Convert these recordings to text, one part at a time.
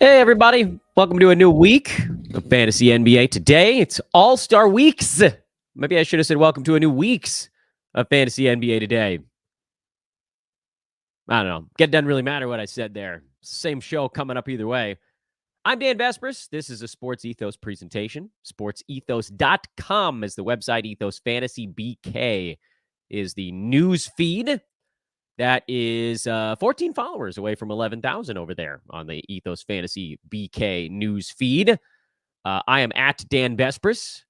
Hey, everybody. Welcome to a new week of Fantasy NBA. Today, it's All-Star Weeks. Maybe I should have said welcome to a new weeks of Fantasy NBA today. I don't know. Doesn't really matter what I said there. Same show coming up either way. I'm Dan Vespers. This is a Sports Ethos presentation. SportsEthos.com is the website. Ethos Fantasy BK is the news feed. That is 14 followers away from 11,000 over there on the Ethos Fantasy BK news feed. I am at Dan Vespers,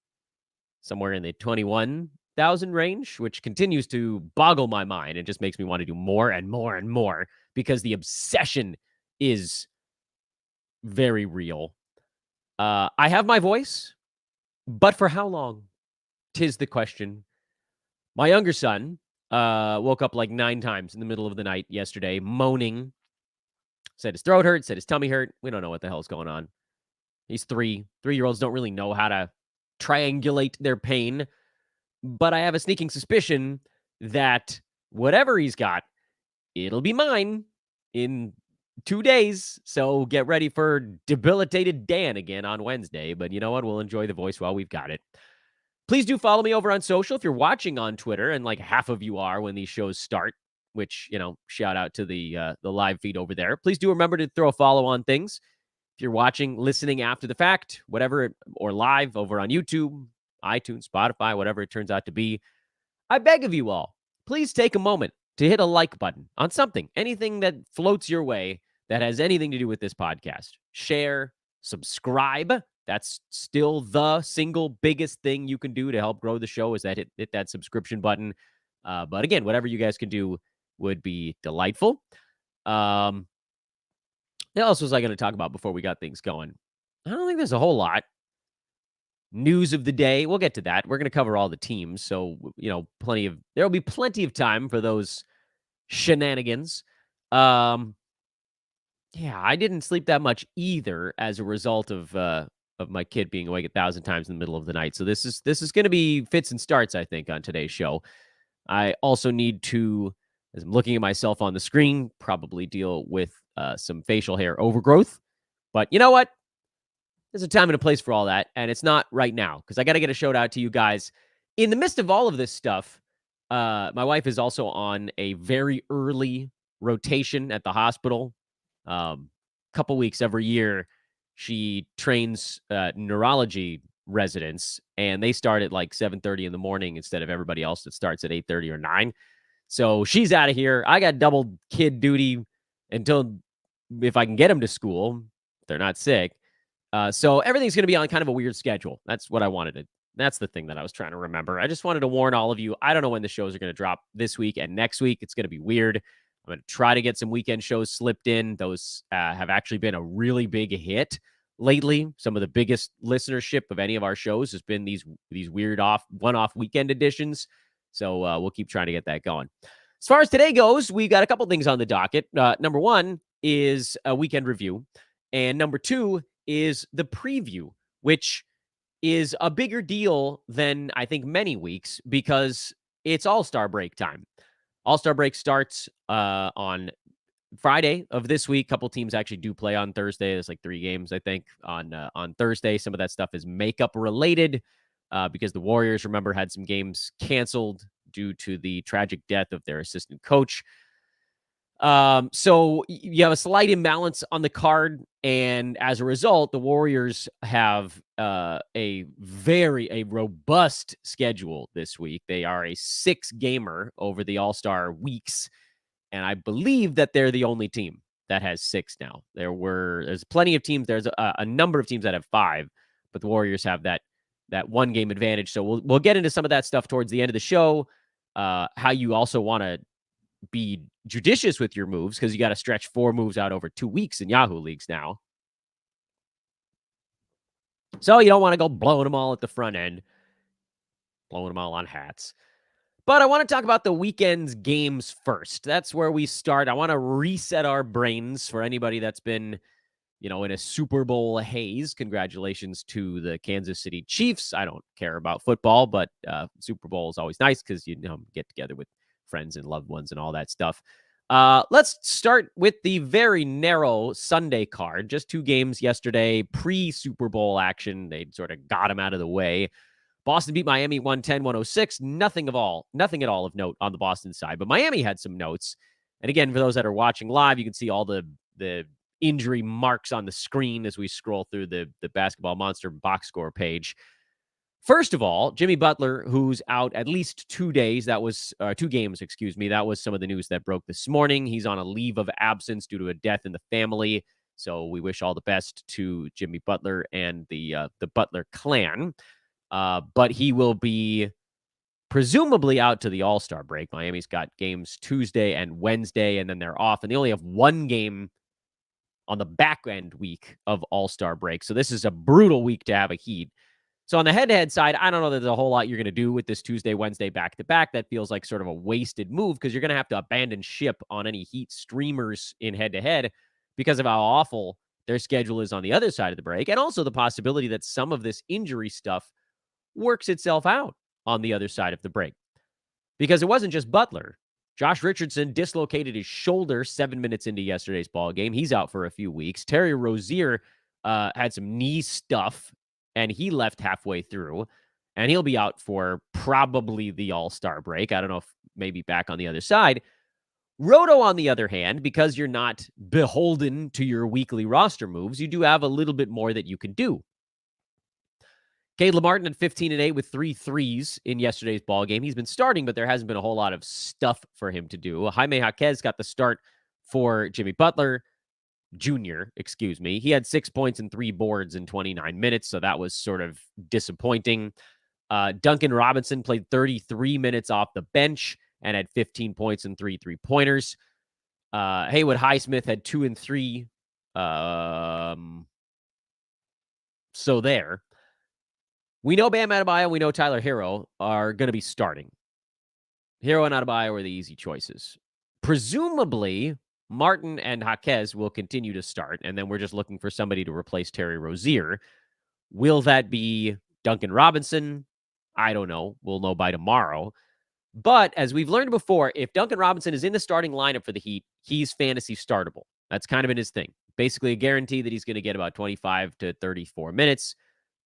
somewhere in the 21,000 range, which continues to boggle my mind. It just makes me want to do more and more and more because the obsession is very real. I have my voice, but for how long? 'Tis the question. My younger son woke up like 9 times in the middle of the night yesterday, moaning. Said his throat hurt, said his tummy hurt. We don't know what the hell's going on. He's 3. 3-year-olds don't really know how to triangulate their pain. But I have a sneaking suspicion that whatever he's got, it'll be mine in 2 days. So get ready for debilitated Dan again on Wednesday. But you know what? We'll enjoy the voice while we've got it. Please do follow me over on social if you're watching on Twitter, and like half of you are when these shows start, which, shout out to the live feed over there. Please do remember to throw a follow on things. If you're watching, listening after the fact, or live over on YouTube, iTunes, Spotify, whatever it turns out to be, I beg of you all, please take a moment to hit a like button on something, anything that floats your way that has anything to do with this podcast. Share, subscribe. That's still the single biggest thing you can do to help grow the show is that hit that subscription button. But again, whatever you guys can do would be delightful. What else was I going to talk about before we got things going? I don't think there's a whole lot. News of the day. We'll get to that. We're going to cover all the teams. So, there'll be plenty of time for those shenanigans. Yeah, I didn't sleep that much either as a result of my kid being awake 1,000 times in the middle of the night. So this is going to be fits and starts, I think, on today's show. I also need to, as I'm looking at myself on the screen, probably deal with some facial hair overgrowth. But you know what? There's a time and a place for all that, and it's not right now because I got to get a shout out to you guys. In the midst of all of this stuff, my wife is also on a very early rotation at the hospital. Couple weeks every year. She trains neurology residents, and they start at like 7:30 in the morning instead of everybody else that starts at 8:30 or 9. So she's out of here. I got double kid duty until if I can get them to school, if they're not sick. So everything's going to be on kind of a weird schedule. That's what I wanted to. That's the thing that I was trying to remember. I just wanted to warn all of you. I don't know when the shows are going to drop this week and next week. It's going to be weird. I'm going to try to get some weekend shows slipped in. Those have actually been a really big hit lately. Some of the biggest listenership of any of our shows has been these weird one-off weekend editions. So we'll keep trying to get that going. As far as today goes, we got a couple things on the docket. Number one is a weekend review. And number two is the preview, which is a bigger deal than I think many weeks because it's All-Star break time. All-Star break starts on Friday of this week. A couple teams actually do play on Thursday. There's like 3 games, I think, on Thursday. Some of that stuff is makeup related because the Warriors, remember, had some games canceled due to the tragic death of their assistant coach. So you have a slight imbalance on the card, and as a result, the Warriors have a robust schedule this week. They are a 6-gamer over the All-Star weeks, and I believe that they're the only team that has 6 now. There's plenty of teams. There's a number of teams that have 5, but the Warriors have that 1-game advantage. So we'll get into some of that stuff towards the end of the show. How you also want to be judicious with your moves because you got to stretch 4 moves out over 2 weeks in Yahoo leagues now. So you don't want to go blowing them all at the front end, blowing them all on hats. But I want to talk about the weekend's games first. That's where we start. I want to reset our brains for anybody that's been, in a Super Bowl haze. Congratulations to the Kansas City Chiefs. I don't care about football, but Super Bowl is always nice because you get together with friends and loved ones and all that stuff. Let's start with the very narrow Sunday card. Just 2 games yesterday, pre-Super Bowl action. They sort of got him out of the way. Boston beat Miami 110-106. Nothing at all of note on the Boston side, but Miami had some notes. And again, for those that are watching live, you can see all the injury marks on the screen as we scroll through the Basketball Monster box score page. First of all, Jimmy Butler, who's out at least 2 days. That was 2 games, excuse me. That was some of the news that broke this morning. He's on a leave of absence due to a death in the family. So we wish all the best to Jimmy Butler and the Butler clan. But he will be presumably out to the All-Star break. Miami's got games Tuesday and Wednesday, and then they're off. And they only have 1 game on the back end week of All-Star break. So this is a brutal week to have a Heat. So on the head-to-head side, I don't know that there's a whole lot you're going to do with this Tuesday, Wednesday back-to-back. That feels like sort of a wasted move because you're going to have to abandon ship on any Heat streamers in head-to-head because of how awful their schedule is on the other side of the break, and also the possibility that some of this injury stuff works itself out on the other side of the break. Because it wasn't just Butler. Josh Richardson dislocated his shoulder 7 minutes into yesterday's ball game. He's out for a few weeks. Terry Rozier had some knee stuff, and he left halfway through, and he'll be out for probably the All-Star break. I don't know if maybe back on the other side. Roto, on the other hand, because you're not beholden to your weekly roster moves, you do have a little bit more that you can do. Caleb Martin at 15-8 with 3 threes in yesterday's ball game. He's been starting, but there hasn't been a whole lot of stuff for him to do. Jaime Jaquez got the start for Jimmy Butler Jr., excuse me. He had 6 points and 3 boards in 29 minutes, so that was sort of disappointing. Duncan Robinson played 33 minutes off the bench and had 15 points and 3 3-pointers. Haywood Highsmith had 2 and 3. So there. We know Bam Adebayo, we know Tyler Hero are going to be starting. Hero and Adebayo were the easy choices. Presumably, Martin and Jaquez will continue to start, and then we're just looking for somebody to replace Terry Rozier. Will that be Duncan Robinson? I don't know. We'll know by tomorrow. But as we've learned before, if Duncan Robinson is in the starting lineup for the Heat, he's fantasy startable. That's kind of been his thing. Basically a guarantee that he's going to get about 25 to 34 minutes.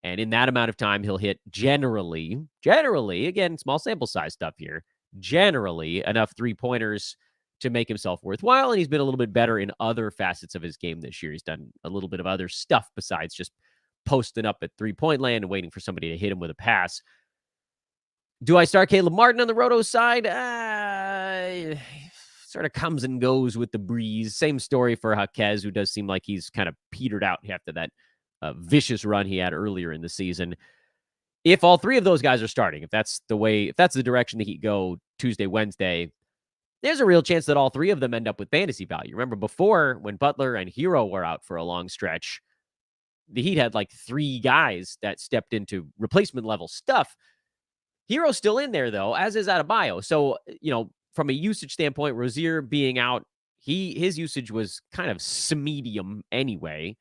And in that amount of time, he'll hit generally, again, small sample size stuff here, generally enough 3-pointers to make himself worthwhile. And he's been a little bit better in other facets of his game this year. He's done a little bit of other stuff besides just posting up at 3-point land and waiting for somebody to hit him with a pass. Do I start Caleb Martin on the Roto side? Sort of comes and goes with the breeze. Same story for Jaquez, who does seem like he's kind of petered out after that vicious run he had earlier in the season. If all 3 of those guys are starting, if that's the direction the Heat go Tuesday, Wednesday, there's a real chance that all 3 of them end up with fantasy value. Remember before, when Butler and Hero were out for a long stretch, the Heat had like 3 guys that stepped into replacement level stuff. Hero's still in there, though, as is Adebayo. So, from a usage standpoint, Rozier being out, his usage was kind of medium anyway.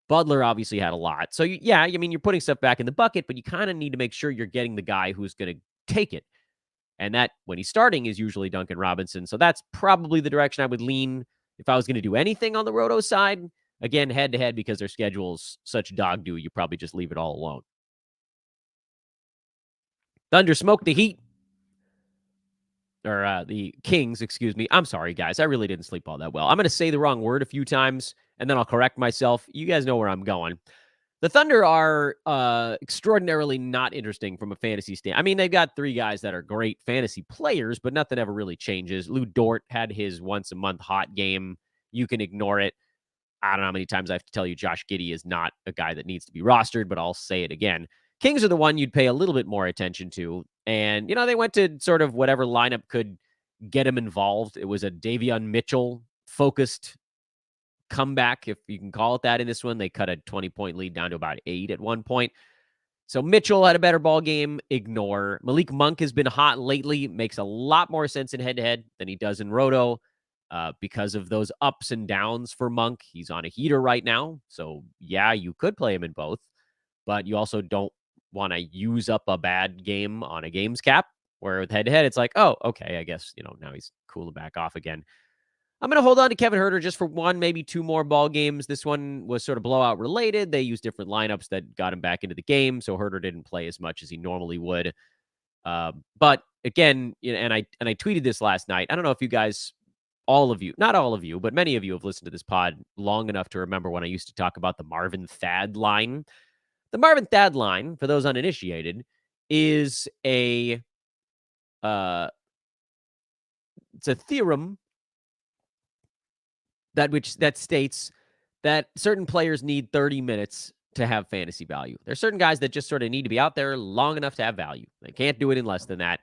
Butler obviously had a lot. So, yeah, you're putting stuff back in the bucket, but you kind of need to make sure you're getting the guy who's going to take it. And that, when he's starting, is usually Duncan Robinson. So that's probably the direction I would lean if I was going to do anything on the Roto side. Again, head-to-head, because their schedule's such dog-do, you probably just leave it all alone. Thunder smoked the Heat. Or the Kings, excuse me. I'm sorry, guys. I really didn't sleep all that well. I'm going to say the wrong word a few times, and then I'll correct myself. You guys know where I'm going. The Thunder are extraordinarily not interesting from a fantasy standpoint. They've got 3 guys that are great fantasy players, but nothing ever really changes. Lou Dort had his once-a-month hot game. You can ignore it. I don't know how many times I have to tell you Josh Giddey is not a guy that needs to be rostered, but I'll say it again. Kings are the one you'd pay a little bit more attention to. And, they went to sort of whatever lineup could get him involved. It was a Davion Mitchell-focused comeback, if you can call it that, in this one. They cut a 20-point lead down to about 8 at one point. So Mitchell had a better ball game. Ignore. Malik Monk has been hot lately. Makes a lot more sense in head-to-head than he does in Roto because of those ups and downs for Monk. He's on a heater right now. So, yeah, you could play him in both. But you also don't want to use up a bad game on a games cap, where with head-to-head, it's like, oh, okay, I guess, now he's cool to back off again. I'm going to hold on to Kevin Huerter just for one, maybe two more ball games. This one was sort of blowout related. They used different lineups that got him back into the game, so Huerter didn't play as much as he normally would. But again, and I tweeted this last night. I don't know if you guys, all of you, not all of you, but many of you have listened to this pod long enough to remember when I used to talk about the Marvin Thad line. The Marvin Thad line, for those uninitiated, is it's a theorem that states that certain players need 30 minutes to have fantasy value. There's certain guys that just sort of need to be out there long enough to have value. They can't do it in less than that.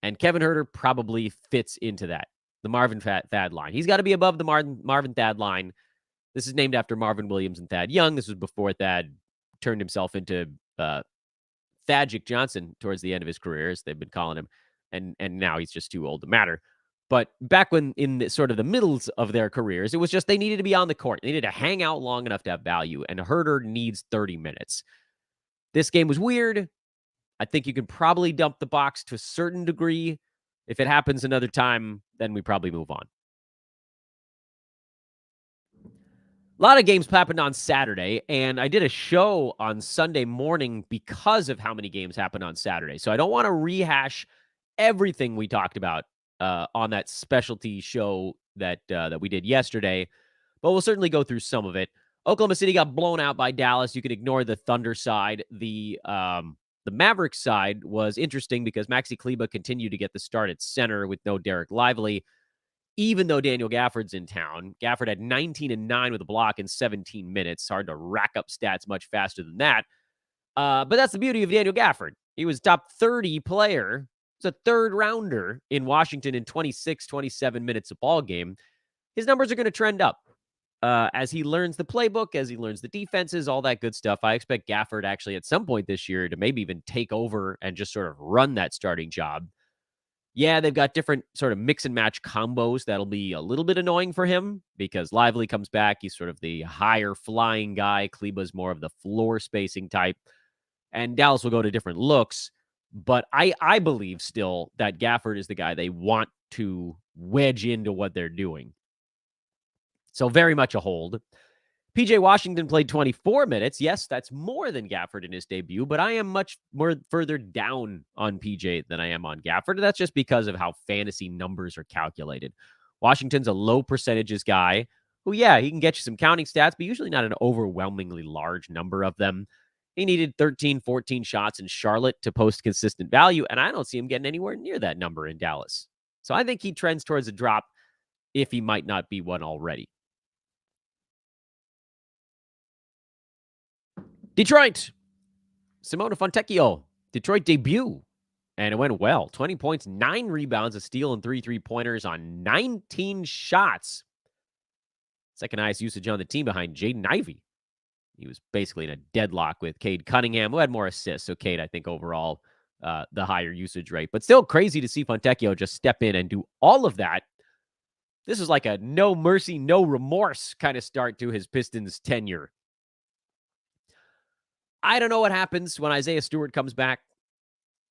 And Kevin Huerter probably fits into that, the Marvin Thad line. He's got to be above the Marvin Thad line. This is named after Marvin Williams and Thad Young. This was before Thad turned himself into Thadgic Johnson towards the end of his career, as they've been calling him. And now he's just too old to matter. But back when in the, sort of the middles of their careers, it was just they needed to be on the court. They needed to hang out long enough to have value. And Huerter needs 30 minutes. This game was weird. I think you can probably dump the box to a certain degree. If it happens another time, then we probably move on. A lot of games happened on Saturday, and I did a show on Sunday morning because of how many games happened on Saturday. So I don't want to rehash everything we talked about on that specialty show that we did yesterday, but we'll certainly go through some of it. Oklahoma City got blown out by Dallas. You can ignore the Thunder side. The Mavericks side was interesting because Maxi Kleber continued to get the start at center with no Derek Lively, even though Daniel Gafford's in town. Gafford had 19 and 9 with a block in 17 minutes. Hard to rack up stats much faster than that. But that's the beauty of Daniel Gafford. He was top 30 player. He's a third rounder in Washington in 26, 27 minutes a ball game. His numbers are going to trend up as he learns the playbook, as he learns the defenses, all that good stuff. I expect Gafford actually at some point this year to maybe even take over and just sort of run that starting job. Yeah, they've got different sort of mix and match combos that'll be a little bit annoying for him because Lively comes back. He's sort of the higher flying guy. Kleba's more of the floor spacing type. And Dallas will go to different looks. But I believe still that Gafford is the guy they want to wedge into what they're doing. So very much a hold. PJ Washington played 24 minutes. Yes, that's more than Gafford in his debut, but I am much more further down on PJ than I am on Gafford. That's just because of how fantasy numbers are calculated. Washington's a low percentages guy who, yeah, he can get you some counting stats, but usually not an overwhelmingly large number of them. He needed 13, 14 shots in Charlotte to post consistent value, and I don't see him getting anywhere near that number in Dallas. So I think he trends towards a drop if he might not be one already. Detroit. Simone Fontecchio. Detroit debut. And it went well. 20 points, 9 rebounds, a steal, and 3 3-pointers on 19 shots. Second highest usage on the team behind Jaden Ivey. He was basically in a deadlock with Cade Cunningham, who had more assists. So Cade, I think, overall, the higher usage rate. But still crazy to see Fontecchio just step in and do all of that. This is like a no mercy, no remorse kind of start to his Pistons tenure. I don't know what happens when Isaiah Stewart comes back.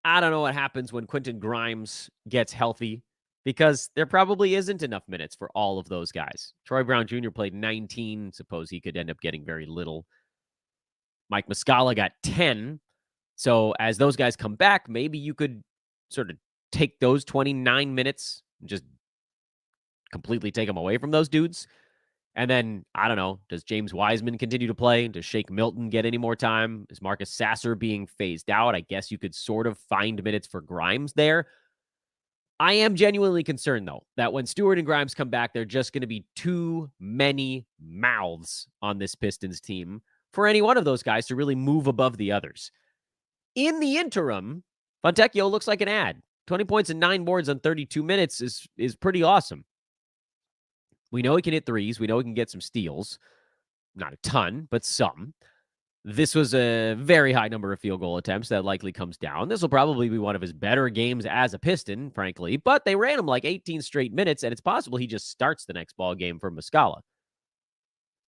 I don't know what happens when Quentin Grimes gets healthy because there probably isn't enough minutes for all of those guys. Troy Brown Jr. played 19. Suppose he could end up getting very little. Mike Muscala got 10. So as those guys come back, maybe you could sort of take those 29 minutes and just completely take them away from those dudes. And then, I don't know, does James Wiseman continue to play? Does Shake Milton get any more time? Is Marcus Sasser being phased out? I guess you could sort of find minutes for Grimes there. I am genuinely concerned, though, that when Stewart and Grimes come back, they're just going to be too many mouths on this Pistons team for any one of those guys to really move above the others. In the interim, Fontecchio looks like an ad. 20 points and 9 boards on 32 minutes is pretty awesome. We know he can hit threes. We know he can get some steals. Not a ton, but some. This was a very high number of field goal attempts that likely comes down. This will probably be one of his better games as a Piston, frankly. But they ran him like 18 straight minutes, and it's possible he just starts the next ball game for Muscala.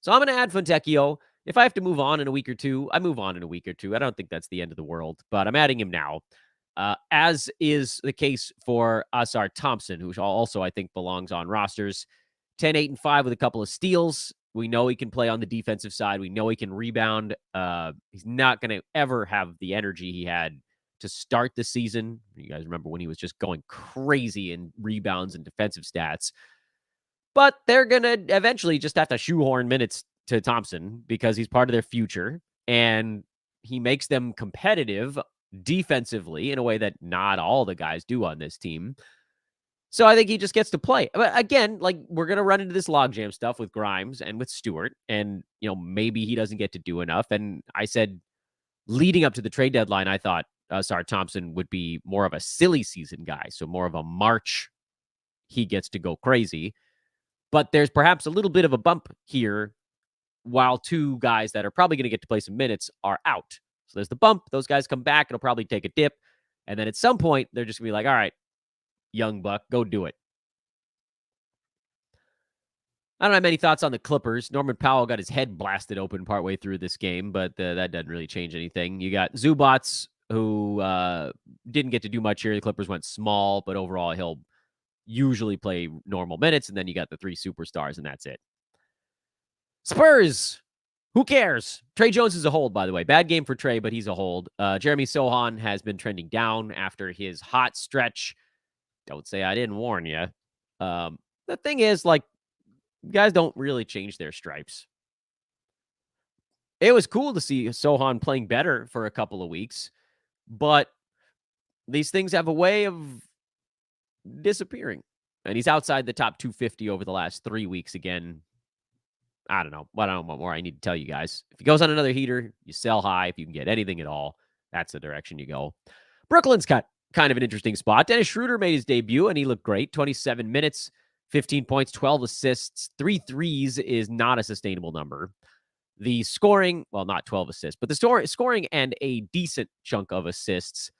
So I'm going to add Fontecchio. If I have to move on in a week or two, I move on in a week or two. I don't think that's the end of the world, but I'm adding him now. As is the case for Asar Thompson, who also, I think, belongs on rosters. 10, 8, and 5 with a couple of steals. We know he can play on the defensive side. We know he can rebound. He's not going to ever have the energy he had to start the season. You guys remember when he was just going crazy in rebounds and defensive stats. But they're going to eventually just have to shoehorn minutes to Thompson because he's part of their future. And he makes them competitive defensively in a way that not all the guys do on this team. So I think he just gets to play. But again, like, we're going to run into this logjam stuff with Grimes and with Stewart. And, maybe he doesn't get to do enough. And I said, leading up to the trade deadline, I thought Thompson would be more of a silly season guy. So more of a March, he gets to go crazy. But there's perhaps a little bit of a bump here while two guys that are probably going to get to play some minutes are out. So there's the bump. Those guys come back. It'll probably take a dip. And then at some point, they're just going to be like, all right, young buck, go do it. I don't have many thoughts on the Clippers. Norman Powell got his head blasted open partway through this game, but that doesn't really change anything. You got Zubats, who didn't get to do much here. The Clippers went small, but overall he'll usually play normal minutes, and then you got the three superstars, and that's it. Spurs, who cares? Trey Jones is a hold, by the way. Bad game for Trey, but he's a hold. Jeremy Sohan has been trending down after his hot stretch. Don't say I didn't warn you. The thing is, like, guys don't really change their stripes. It was cool to see Sohan playing better for a couple of weeks, but these things have a way of disappearing. And he's outside the top 250 over the last 3 weeks again. I don't know. I don't know what more I need to tell you guys. If he goes on another heater, you sell high. If you can get anything at all, that's the direction you go. Brooklyn's got kind of an interesting spot. Dennis Schroeder made his debut, and he looked great. 27 minutes, 15 points, 12 assists. 3 threes is not a sustainable number. The scoring, well, not 12 assists, but the scoring and a decent chunk of assists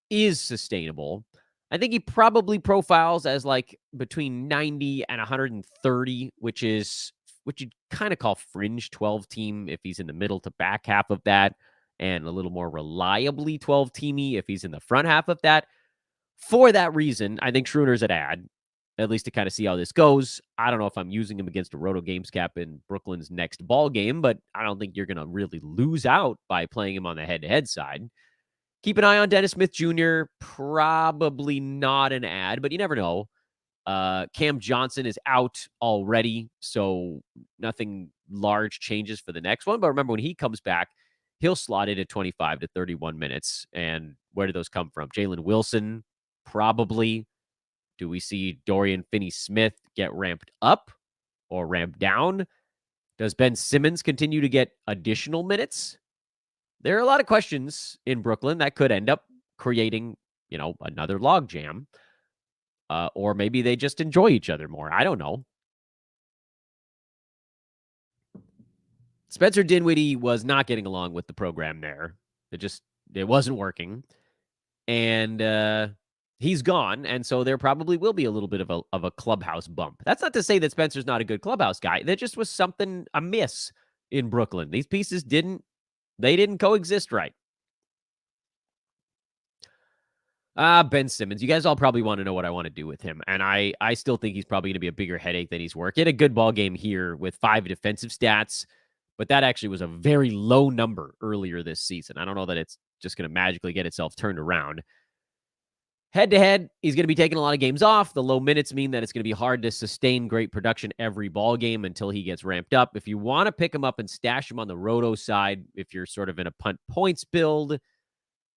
is sustainable. I think he probably profiles as like between 90 and 130, which you'd kind of call fringe 12 team if he's in the middle to back half of that, and a little more reliably 12 teamy if he's in the front half of that. For that reason, I think Schroeder's an ad, at least to kind of see how this goes. I don't know if I'm using him against a Roto Games cap in Brooklyn's next ball game, but I don't think you're going to really lose out by playing him on the head-to-head side. Keep an eye on Dennis Smith Jr. Probably not an ad, but you never know. Cam Johnson is out already, so nothing large changes for the next one. But remember, when he comes back, he'll slot it at 25 to 31 minutes. And where do those come from? Jalen Wilson, probably. Do we see Dorian Finney-Smith get ramped up or ramped down? Does Ben Simmons continue to get additional minutes? There are a lot of questions in Brooklyn that could end up creating, another logjam. Or maybe they just enjoy each other more. I don't know. Spencer Dinwiddie was not getting along with the program there. It wasn't working. And he's gone. And so there probably will be a little bit of a clubhouse bump. That's not to say that Spencer's not a good clubhouse guy. There just was something amiss in Brooklyn. These pieces didn't coexist right. Ben Simmons. You guys all probably want to know what I want to do with him. And I still think he's probably going to be a bigger headache than he's worth. He had a good ball game here with 5 defensive stats, but that actually was a very low number earlier this season. I don't know that it's just going to magically get itself turned around. Head-to-head, he's going to be taking a lot of games off. The low minutes mean that it's going to be hard to sustain great production every ball game until he gets ramped up. If you want to pick him up and stash him on the roto side, if you're sort of in a punt points build,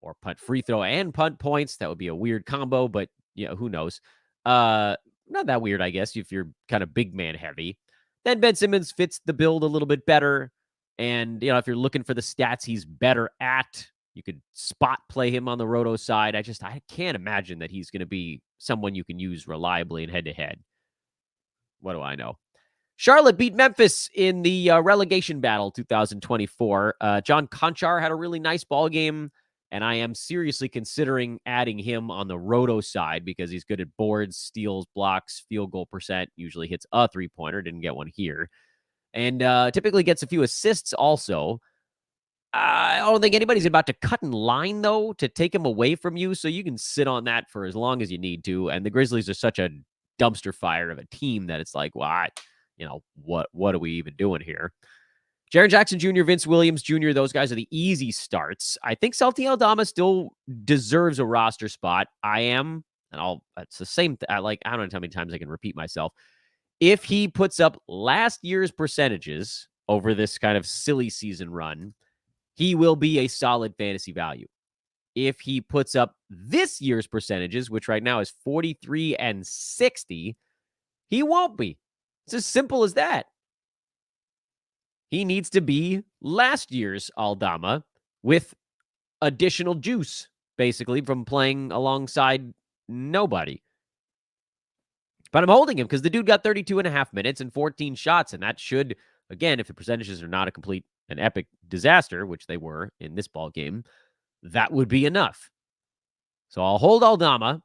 or punt free throw and punt points, that would be a weird combo, but who knows? Not that weird, I guess, if you're kind of big man heavy. Then Ben Simmons fits the build a little bit better. And, if you're looking for the stats he's better at, you could spot play him on the roto side. I can't imagine that he's going to be someone you can use reliably in head-to-head. What do I know? Charlotte beat Memphis in the relegation battle 2024. John Conchar had a really nice ball game. And I am seriously considering adding him on the roto side because he's good at boards, steals, blocks, field goal percent, usually hits a three-pointer. Didn't get one here. And typically gets a few assists also. I don't think anybody's about to cut in line, though, to take him away from you. So you can sit on that for as long as you need to. And the Grizzlies are such a dumpster fire of a team that it's like, well, what are we even doing here? Jaren Jackson Jr., Vince Williams Jr., those guys are the easy starts. I think Santi Aldama still deserves a roster spot. It's the same. I don't know how many times I can repeat myself. If he puts up last year's percentages over this kind of silly season run, he will be a solid fantasy value. If he puts up this year's percentages, which right now is 43 and 60, he won't be. It's as simple as that. He needs to be last year's Aldama with additional juice, basically, from playing alongside nobody. But I'm holding him because the dude got 32 and a half minutes and 14 shots, and that should, again, if the percentages are not a complete and epic disaster, which they were in this ball game, that would be enough. So I'll hold Aldama,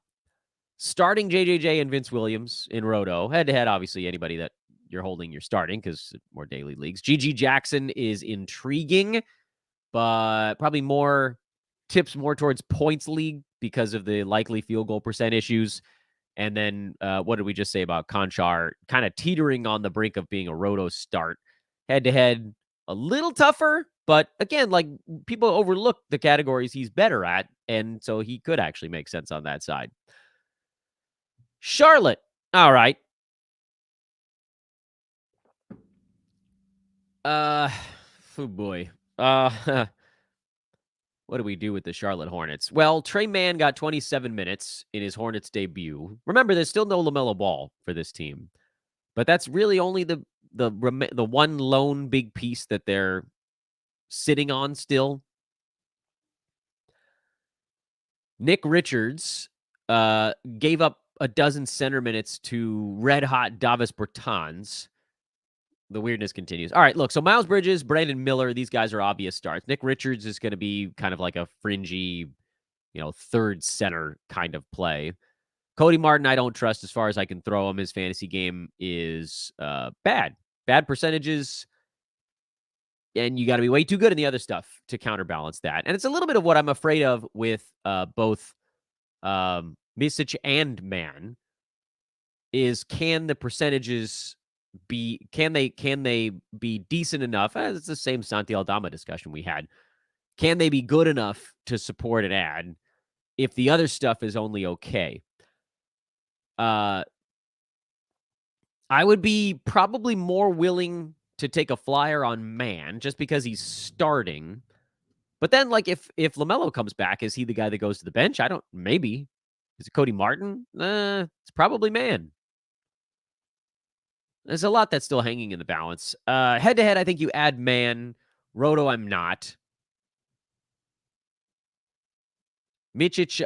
starting JJJ and Vince Williams in Roto. Head-to-head, obviously, anybody that you're holding, you're starting because more daily leagues. GG Jackson is intriguing, but probably more towards points league because of the likely field goal percent issues. And then what did we just say about Conchar? Kind of teetering on the brink of being a Roto start. Head-to-head, a little tougher, but again, like people overlook the categories he's better at, and so he could actually make sense on that side. Charlotte. All right. Oh boy. What do we do with the Charlotte Hornets? Well, Trey Mann got 27 minutes in his Hornets debut. Remember, there's still no LaMelo Ball for this team, but that's really only the one lone big piece that they're sitting on still. Nick Richards gave up a dozen center minutes to red-hot Davis Bertans. The weirdness continues. All right, look, so Miles Bridges, Brandon Miller, these guys are obvious starts. Nick Richards is going to be kind of like a fringy, third center kind of play. Cody Martin, I don't trust as far as I can throw him. His fantasy game is bad. Bad percentages, and you got to be way too good in the other stuff to counterbalance that. And it's a little bit of what I'm afraid of with both Misic and Mann is can the percentages can they be decent enough? It's the same Santi Aldama discussion we had. Can they be good enough to support an ad if the other stuff is only okay? I would be probably more willing to take a flyer on Mann just because he's starting. But then, like, if LaMelo comes back, is he the guy that goes to the bench? Maybe. Is it Cody Martin? It's probably Mann. There's a lot that's still hanging in the balance. Head-to-head, I think you add Mann. Roto, I'm not. Micic,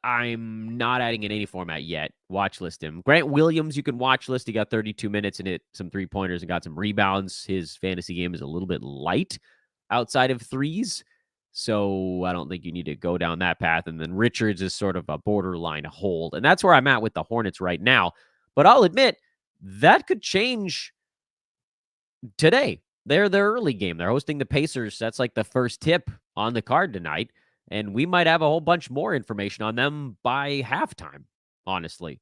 I'm not adding in any format yet. Watch list him. Grant Williams, you can watch list. He got 32 minutes and hit some three-pointers and got some rebounds. His fantasy game is a little bit light outside of threes, so I don't think you need to go down that path. And then Richards is sort of a borderline hold, and that's where I'm at with the Hornets right now. But I'll admit, that could change today. They're their early game. They're hosting the Pacers. That's like the first tip on the card tonight. And we might have a whole bunch more information on them by halftime, honestly.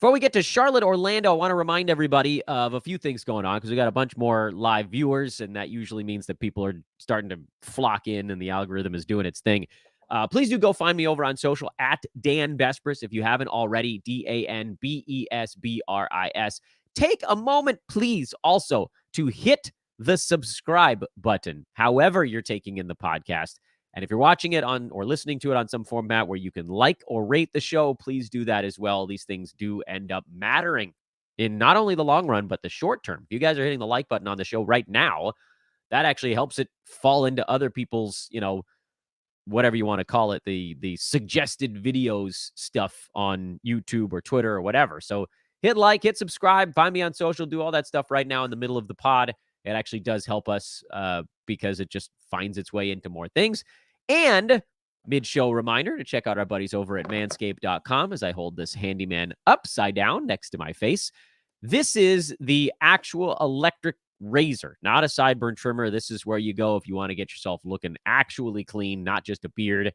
Before we get to Charlotte, Orlando, I want to remind everybody of a few things going on because we got a bunch more live viewers, and that usually means that people are starting to flock in and the algorithm is doing its thing. Please do go find me over on social at Dan Besbris if you haven't already, DanBesbris. Take a moment, please, also to hit the subscribe button, however you're taking in the podcast. And if you're watching it on or listening to it on some format where you can like or rate the show, please do that as well. These things do end up mattering in not only the long run, but the short term. If you guys are hitting the like button on the show right now, that actually helps it fall into other people's, whatever you want to call it, the suggested videos stuff on YouTube or Twitter or whatever. So hit like, hit subscribe, find me on social, do all that stuff right now in the middle of the pod. It actually does help us because it just finds its way into more things. And mid-show reminder to check out our buddies over at manscaped.com as I hold this handyman upside down next to my face. This is the actual electric razor, not a sideburn trimmer. This is where you go if you want to get yourself looking actually clean, not just a beard.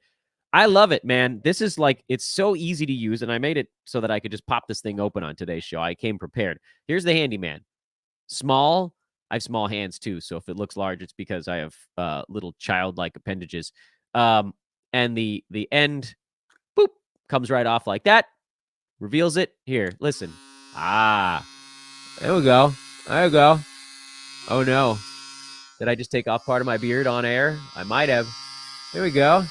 I love it, man. This is like, it's so easy to use, and I made it so that I could just pop this thing open on today's show. I came prepared. Here's the handyman. Small. I have small hands too, so if it looks large, it's because I have little childlike appendages. And the end, boop, comes right off like that. Reveals it. Here, listen. Ah, there we go. There we go. Oh no. Did I just take off part of my beard on air? I might have. Here we go.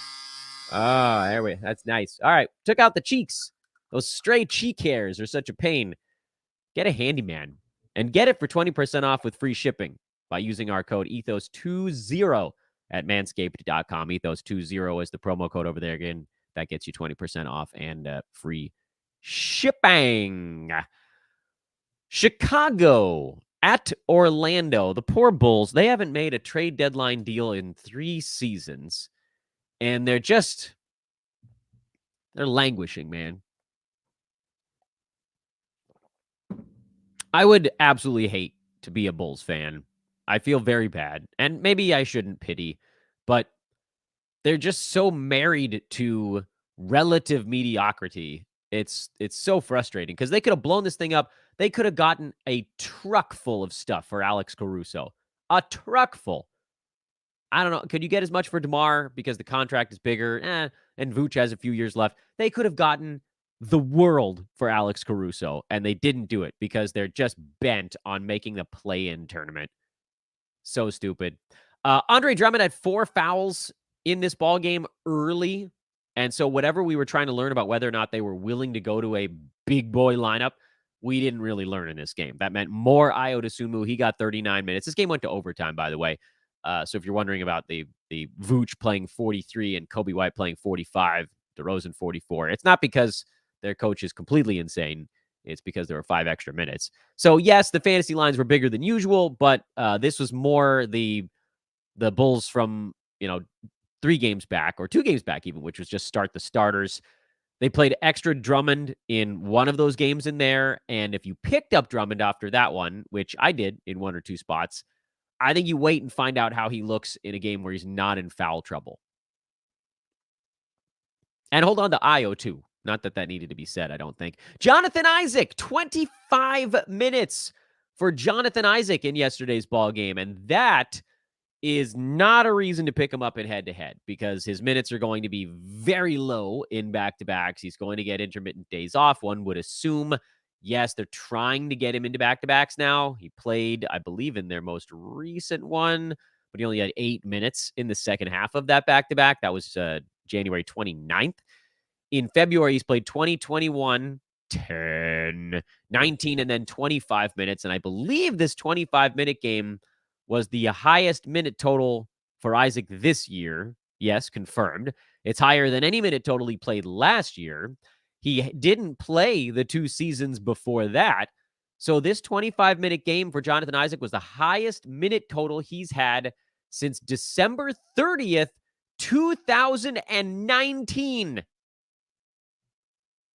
Oh, there we go. That's nice. All right. Took out the cheeks. Those stray cheek hairs are such a pain. Get a handyman and get it for 20% off with free shipping by using our code ethos20 at manscaped.com. Ethos20 is the promo code over there. Again, that gets you 20% off and free shipping. Chicago at Orlando. The poor Bulls, they haven't made a trade deadline deal in 3 seasons. And they're languishing, man. I would absolutely hate to be a Bulls fan. I feel very bad. And maybe I shouldn't pity, but they're just so married to relative mediocrity. It's so frustrating because they could have blown this thing up. They could have gotten a truck full of stuff for Alex Caruso. A truck full. I don't know. Could you get as much for DeMar because the contract is bigger? And Vooch has a few years left. They could have gotten the world for Alex Caruso, and they didn't do it because they're just bent on making the play-in tournament. So stupid. Andre Drummond had 4 fouls in this ball game early, and so whatever we were trying to learn about whether or not they were willing to go to a big boy lineup, we didn't really learn in this game. That meant more Ayo Dosunmu. He got 39 minutes. This game went to overtime, by the way. So if you're wondering about the Vooch playing 43 and Kobe White playing 45, DeRozan 44, it's not because their coach is completely insane. It's because there were 5 extra minutes. So yes, the fantasy lines were bigger than usual, but this was more the Bulls from 3 games back or 2 games back even, which was just start the starters. They played extra Drummond in one of those games in there, and if you picked up Drummond after that one, which I did in 1 or 2 spots, I think you wait and find out how he looks in a game where he's not in foul trouble. And hold on to Ayo, too. Not that needed to be said, I don't think. Jonathan Isaac, 25 minutes for Jonathan Isaac in yesterday's ball game. And that is not a reason to pick him up in head-to-head because his minutes are going to be very low in back-to-backs. He's going to get intermittent days off, one would assume. Yes, they're trying to get him into back-to-backs now. He played, I believe, in their most recent one, but he only had 8 minutes in the second half of that back-to-back. That was January 29th. In February, he's played 20, 21, 10, 19, and then 25 minutes. And I believe this 25-minute game was the highest minute total for Isaac this year. Yes, confirmed. It's higher than any minute total he played last year. He didn't play the 2 seasons before that. So this 25-minute game for Jonathan Isaac was the highest minute total he's had since December 30th, 2019.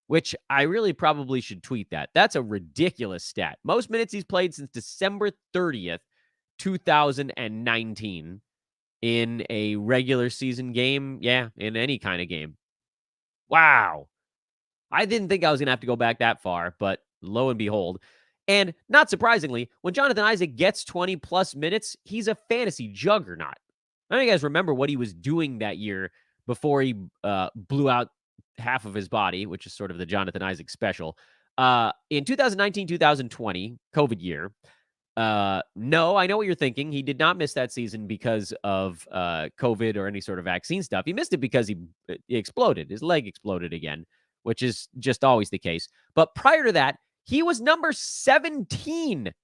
Which I really probably should tweet that. That's a ridiculous stat. Most minutes he's played since December 30th, 2019 in a regular season game. Yeah, in any kind of game. Wow. I didn't think I was going to have to go back that far, but lo and behold. And not surprisingly, when Jonathan Isaac gets 20-plus minutes, he's a fantasy juggernaut. I don't know if you guys remember what he was doing that year before he blew out half of his body, which is sort of the Jonathan Isaac special. In 2019-2020, COVID year, no, I know what you're thinking. He did not miss that season because of COVID or any sort of vaccine stuff. He missed it because he exploded. His leg exploded again, which is just always the case. But prior to that, he was number 17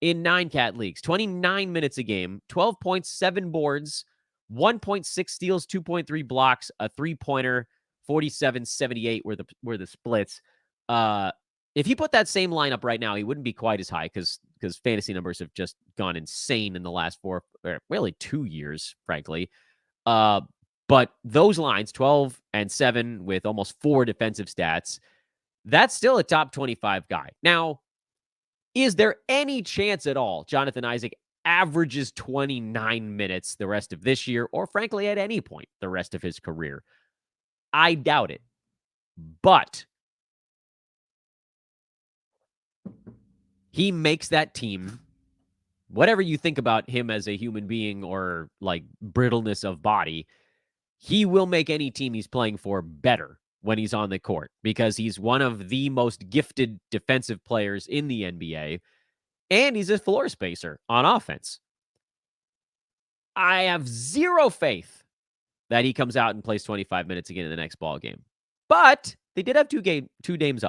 in 9-cat leagues, 29 minutes a game, 12.7 boards, 1.6 steals, 2.3 blocks, a 3-pointer, 47-78 were the splits. If he put that same lineup right now, he wouldn't be quite as high because fantasy numbers have just gone insane in the last 2 years, frankly. But those lines, 12 and 7 with almost 4 defensive stats, that's still a top 25 guy. Now, is there any chance at all Jonathan Isaac averages 29 minutes the rest of this year, or frankly, at any point the rest of his career? I doubt it. But he makes that team, whatever you think about him as a human being or like brittleness of body, he will make any team he's playing for better when he's on the court because he's one of the most gifted defensive players in the NBA, and he's a floor spacer on offense. I have zero faith that he comes out and plays 25 minutes again in the next ball game. But they did have 2 days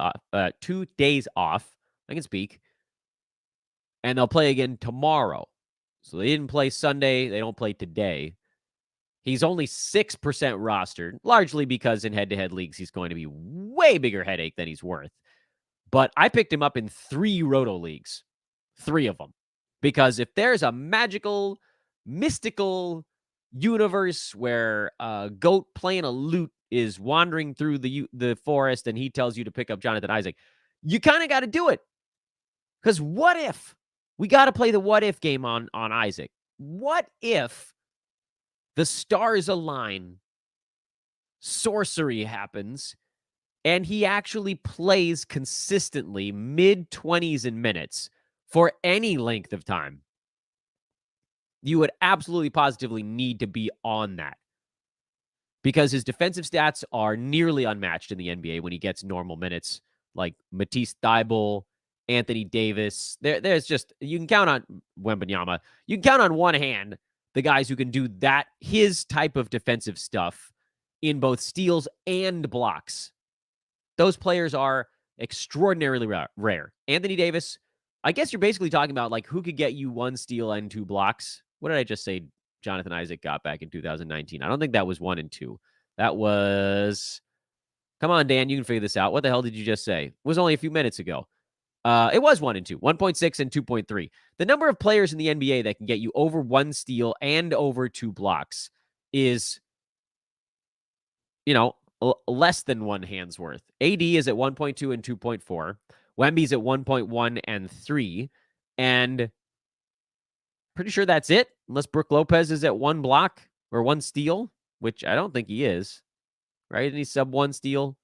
off. I can speak. And they'll play again tomorrow. So they didn't play Sunday. They don't play today. He's only 6% rostered, largely because in head-to-head leagues, he's going to be way bigger headache than he's worth. But I picked him up in 3 roto leagues, 3 of them. Because if there's a magical, mystical universe where a goat playing a lute is wandering through the forest and he tells you to pick up Jonathan Isaac, you kind of got to do it. Because what if? We got to play the what if game on Isaac. What if the stars align, sorcery happens, and he actually plays consistently mid-20s in minutes for any length of time? You would absolutely positively need to be on that because his defensive stats are nearly unmatched in the NBA when he gets normal minutes, like Matisse Thybulle, Anthony Davis. There's just, you can count on Wembanyama. You can count on one hand the guys who can do that, his type of defensive stuff in both steals and blocks. Those players are extraordinarily rare. Anthony Davis, I guess you're basically talking about like who could get you 1 steal and 2 blocks. What did I just say Jonathan Isaac got back in 2019? I don't think that was 1 and 2. That was, come on, Dan, you can figure this out. What the hell did you just say? It was only a few minutes ago. It was 1 and 2, 1.6 and 2.3. The number of players in the NBA that can get you over 1 steal and over 2 blocks is, less than 1 hand's worth. AD is at 1.2 and 2.4. Wemby's at 1.1 and 3. And pretty sure that's it, unless Brook Lopez is at 1 block or 1 steal, which I don't think he is. Right? And he's sub 1 steal.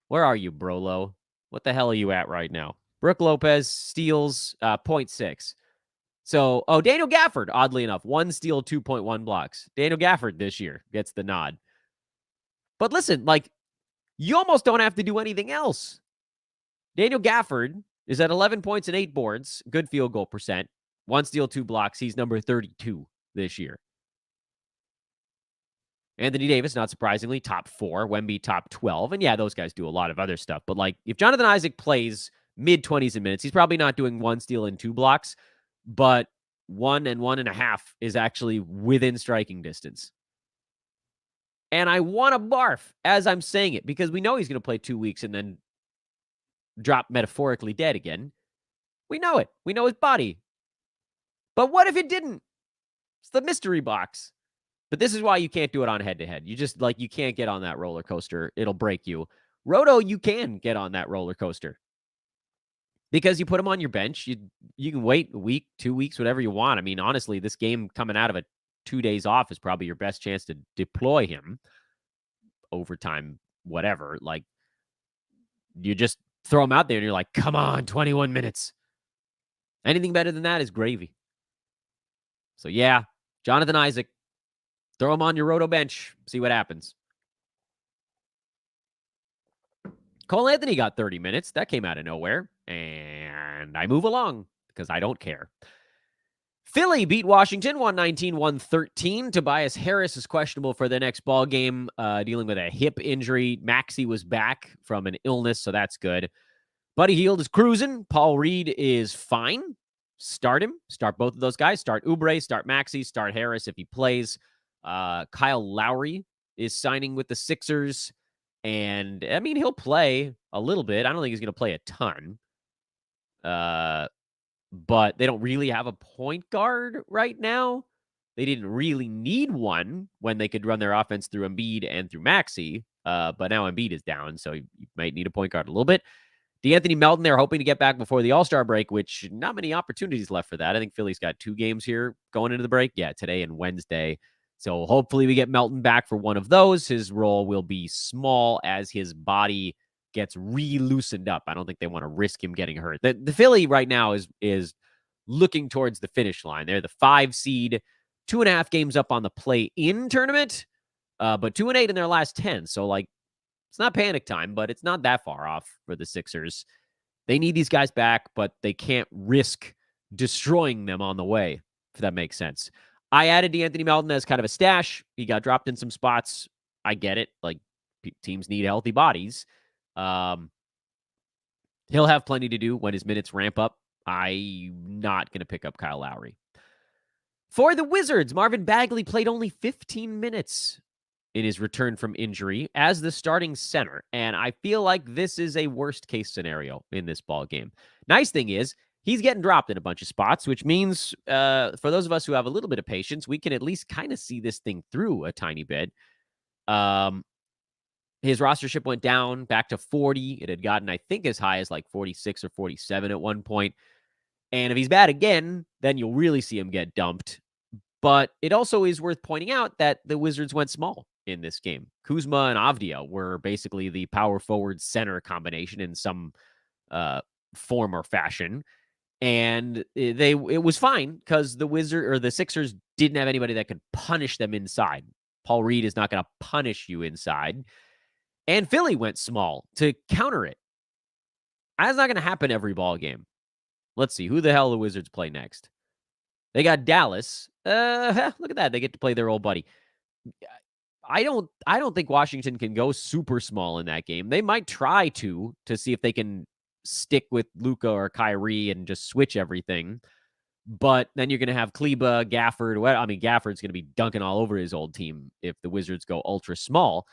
Where are you, Brolo? What the hell are you at right now? Brook Lopez steals 0.6. So, Daniel Gafford, oddly enough, 1 steal, 2.1 blocks. Daniel Gafford this year gets the nod. But listen, you almost don't have to do anything else. Daniel Gafford is at 11 points and 8 boards, good field goal percent, 1 steal, 2 blocks. He's number 32 this year. Anthony Davis, not surprisingly, top 4. Wemby, top 12. And yeah, those guys do a lot of other stuff. But if Jonathan Isaac plays mid-20s in minutes, he's probably not doing 1 steal and 2 blocks, but 1 and 1.5 is actually within striking distance. And I want to barf as I'm saying it because we know he's going to play 2 weeks and then drop metaphorically dead again. We know it. We know his body. But what if it didn't? It's the mystery box. But this is why you can't do it on head-to-head. You just, you can't get on that roller coaster. It'll break you. Roto, you can get on that roller coaster. Because you put him on your bench. You can wait a week, 2 weeks, whatever you want. I mean, honestly, this game coming out of a 2 days off is probably your best chance to deploy him. Overtime, whatever. You just throw him out there and you're like, come on, 21 minutes. Anything better than that is gravy. So, yeah, Jonathan Isaac. Throw him on your roto bench. See what happens. Cole Anthony got 30 minutes. That came out of nowhere. And I move along because I don't care. Philly beat Washington 119-113. Tobias Harris is questionable for the next ball game, dealing with a hip injury. Maxey was back from an illness, so that's good. Buddy Hield is cruising. Paul Reed is fine. Start him. Start both of those guys. Start Oubre. Start Maxey. Start Harris if he plays. Kyle Lowry is signing with the Sixers. And, I mean, he'll play a little bit. I don't think he's going to play a ton. But they don't really have a point guard right now. They didn't really need one when they could run their offense through Embiid and through Maxey. But now Embiid is down, so you might need a point guard a little bit. DeAnthony Melton, they're hoping to get back before the All-Star break, which not many opportunities left for that. I think Philly's got 2 games here going into the break. Yeah, today and Wednesday. So hopefully we get Melton back for one of those. His role will be small as his body gets re-loosened up. I don't think they want to risk him getting hurt. The Philly right now is looking towards the finish line. They're the 5 seed, 2.5 games up on the play-in tournament, but 2-8 in their last 10. So, like, it's not panic time, but it's not that far off for the Sixers. They need these guys back, but they can't risk destroying them on the way, if that makes sense. I added DeAnthony Melton as kind of a stash. He got dropped in some spots. I get it. Like, teams need healthy bodies. He'll have plenty to do when his minutes ramp up. I'm not going to pick up Kyle Lowry. For the Wizards, Marvin Bagley played only 15 minutes in his return from injury as the starting center. And I feel like this is a worst case scenario in this ball game. Nice thing is he's getting dropped in a bunch of spots, which means for those of us who have a little bit of patience, we can at least kind of see this thing through a tiny bit. His rostership went down back to 40. It had gotten, I think, as high as like 46 or 47 at one point. And if he's bad again, then you'll really see him get dumped. But it also is worth pointing out that the Wizards went small in this game. Kuzma and Avdia were basically the power forward center combination in some form or fashion. And it was fine because the Sixers didn't have anybody that could punish them inside. Paul Reed is not going to punish you inside. And Philly went small to counter it. That's not going to happen every ball game. Let's see. Who the hell the Wizards play next? They got Dallas. Look at that. They get to play their old buddy. I don't think Washington can go super small in that game. They might try to see if they can stick with Luka or Kyrie and just switch everything. But then you're going to have Kleba, Gafford. Well, I mean, Gafford's going to be dunking all over his old team if the Wizards go ultra small.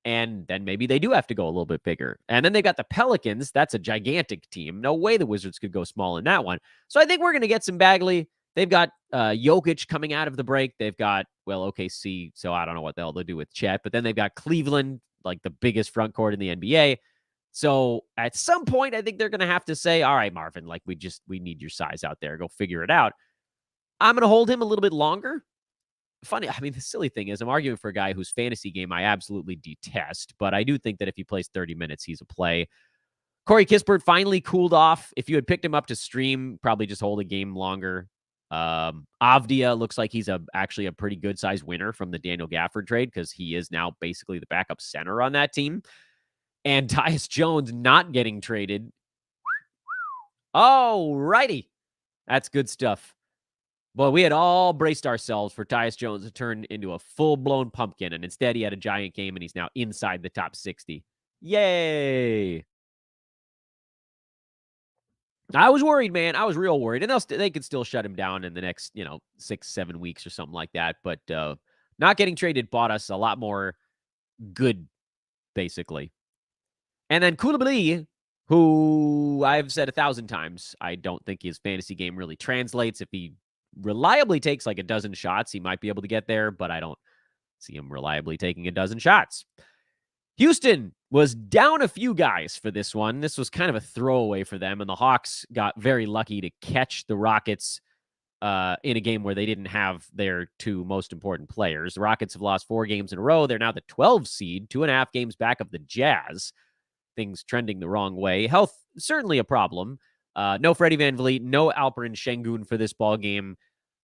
And then maybe they do have to go a little bit bigger. And then they got the Pelicans. That's a gigantic team. No way the Wizards could go small in that one. So I think we're going to get some Bagley. They've got Jokic coming out of the break. They've got, OKC. So I don't know what the hell they'll do with Chet. But then they've got Cleveland, like the biggest front court in the NBA. So at some point, I think they're going to have to say, all right, Marvin, like we need your size out there. Go figure it out. I'm going to hold him a little bit longer. Funny, I mean, the silly thing is I'm arguing for a guy whose fantasy game I absolutely detest, but I do think that if he plays 30 minutes, he's a play. Corey Kispert finally cooled off. If you had picked him up to stream, probably just hold a game longer. Avdia looks like he's actually a pretty good size winner from the Daniel Gafford trade because he is now basically the backup center on that team. And Tyus Jones not getting traded. Oh, righty. That's good stuff. Well, we had all braced ourselves for Tyus Jones to turn into a full-blown pumpkin, and instead he had a giant game, and he's now inside the top 60. Yay! I was worried, man. I was real worried. And they could still shut him down in the next, 6-7 weeks or something like that. But not getting traded bought us a lot more good, basically. And then Koulibaly, who I've said 1,000 times, I don't think his fantasy game really translates. If he reliably takes like a dozen shots, he might be able to get there, but I don't see him reliably taking a dozen shots. Houston was down a few guys for this one. This was kind of a throwaway for them, and the Hawks got very lucky to catch the Rockets in a game where they didn't have their two most important players. The Rockets have lost 4 games in a row. They're now the 12 seed, 2.5 games back of the Jazz. Things trending the wrong way. Health, certainly a problem. No Freddie VanVleet, no Alperen Şengün for this ball game.